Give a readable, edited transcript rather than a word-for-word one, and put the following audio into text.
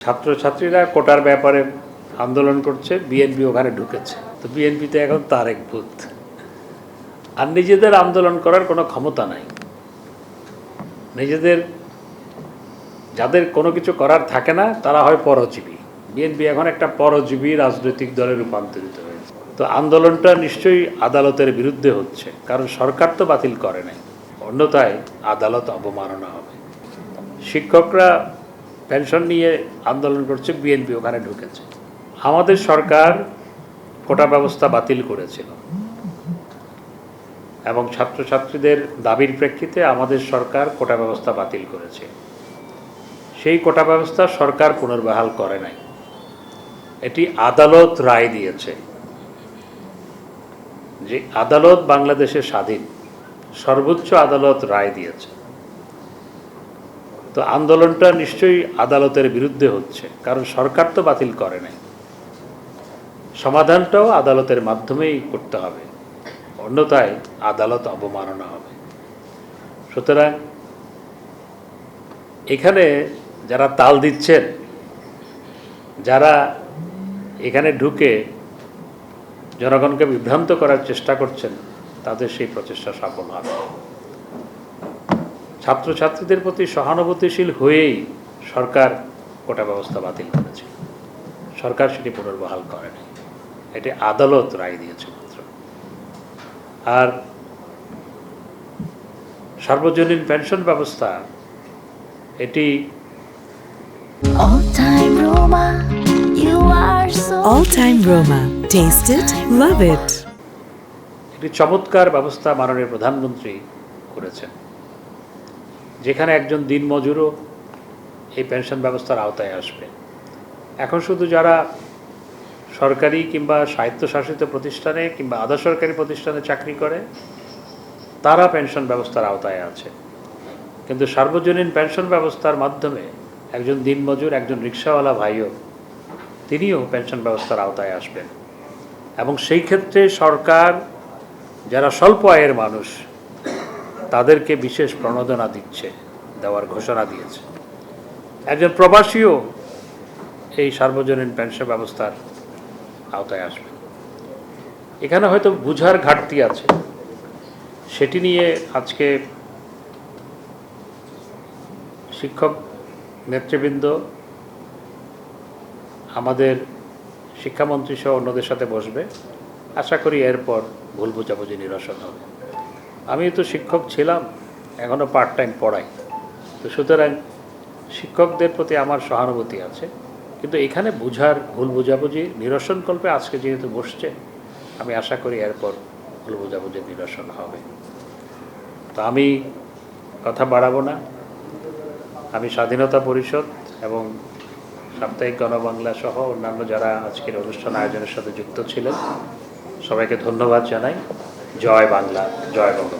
ছাত্রছাত্রীরা কোটার ব্যাপারে আন্দোলন করছে, বিএনপি ওখানে ঢুকেছে। তো বিএনপিতে এখন তারেক ভূত, আর নিজেদের আন্দোলন করার কোনো ক্ষমতা নাই। নিজেদের যাদের কোনো কিছু করার থাকে না তারা হয় পরজীবী। বিএনপি এখন একটা পরজীবী রাজনৈতিক দলে রূপান্তরিত হয়েছে। তো আন্দোলনটা নিশ্চয়ই আদালতের বিরুদ্ধে হচ্ছে, কারণ সরকার তো বাতিল করে নাই, অন্যথায় আদালত অবমাননা হবে। শিক্ষকরা পেনশন নিয়ে আন্দোলন করছে, বিএনপি ওখানে ঢুকেছে। আমাদের সরকার কোটা ব্যবস্থা বাতিল করেছিল এবং ছাত্রছাত্রীদের দাবির প্রেক্ষিতে আমাদের সরকার কোটা ব্যবস্থা বাতিল করেছে। সেই কোটা ব্যবস্থা সরকার পুনর্বহাল করে নাই, এটি আদালত রায় দিয়েছে। যে আদালত বাংলাদেশে স্বাধীন, সর্বোচ্চ আদালত রায় দিয়েছে। তো আন্দোলনটা নিশ্চয়ই আদালতের বিরুদ্ধে হচ্ছে, কারণ সরকার তো বাতিল করে নাই। সমাধানটাও আদালতের মাধ্যমেই করতে হবে, অন্যথায় আদালত অবমাননা হবে। সুতরাং এখানে যারা তাল দিচ্ছেন, যারা এখানে ঢুকে জনগণকে বিভ্রান্ত করার চেষ্টা করছেন, তাদের সেই প্রচেষ্টা সফল হবে। ছাত্রছাত্রীদের প্রতি সহানুভূতিশীল হয়েই সরকার কোটা ব্যবস্থা বাতিল করেছে, সরকার সেটি পুনর্বহাল করেনি, এটি আদালত রায় দিয়েছে মাত্র। আর সার্বজনীন পেনশন ব্যবস্থা, এটি All time Roma. Taste it, love it. একটি চমৎকার ব্যবস্থা মাননীয় প্রধানমন্ত্রী করেছেন, যেখানে একজন দিনমজুরও এই পেনশন ব্যবস্থার আওতায় আসবে। এখন শুধু যারা সরকারি কিংবা স্বায়ত্তশাসিত প্রতিষ্ঠানে কিংবা আধা সরকারি প্রতিষ্ঠানে চাকরি করে তারা পেনশন ব্যবস্থার আওতায় আছে, কিন্তু সার্বজনীন পেনশন ব্যবস্থার মাধ্যমে একজন দিনমজুর, একজন রিকশাওয়ালা ভাইও তিনিও পেনশন ব্যবস্থার আওতায় আসবেন। এবং সেই ক্ষেত্রে সরকার যারা স্বল্প আয়ের মানুষ তাদেরকে বিশেষ প্রণোদনা দেওয়ার ঘোষণা দিয়েছে। একজন প্রবাসীও এই সার্বজনীন পেনশন ব্যবস্থার আওতায় আসবে। এখানে হয়তো বুঝার ঘাটতি আছে, সেটি নিয়ে আজকে শিক্ষক নেতৃবৃন্দ আমাদের শিক্ষামন্ত্রী সহ অন্যদের সাথে বসবে। আশা করি এরপর ভুল বোঝাবুঝি নিরসন হবে। আমি তো শিক্ষক ছিলাম, এখনও পার্ট টাইম পড়াই, তো সুতরাং শিক্ষকদের প্রতি আমার সহানুভূতি আছে, কিন্তু এখানে ভুল বোঝাবুঝি নিরসনকল্পে আজকে যেহেতু বসছে, আমি আশা করি এরপর ভুল বোঝাবুঝি নিরসন হবে। তো আমি কথা বাড়াবো না। আমি স্বাধীনতা পরিষদ এবং সাপ্তাহিক গণবাংলা সহ অন্যান্য যারা আজকের অনুষ্ঠান আয়োজনের সাথে যুক্ত ছিলেন সবাইকে ধন্যবাদ জানাই। জয় বাংলা, জয় বঙ্গবন্ধু।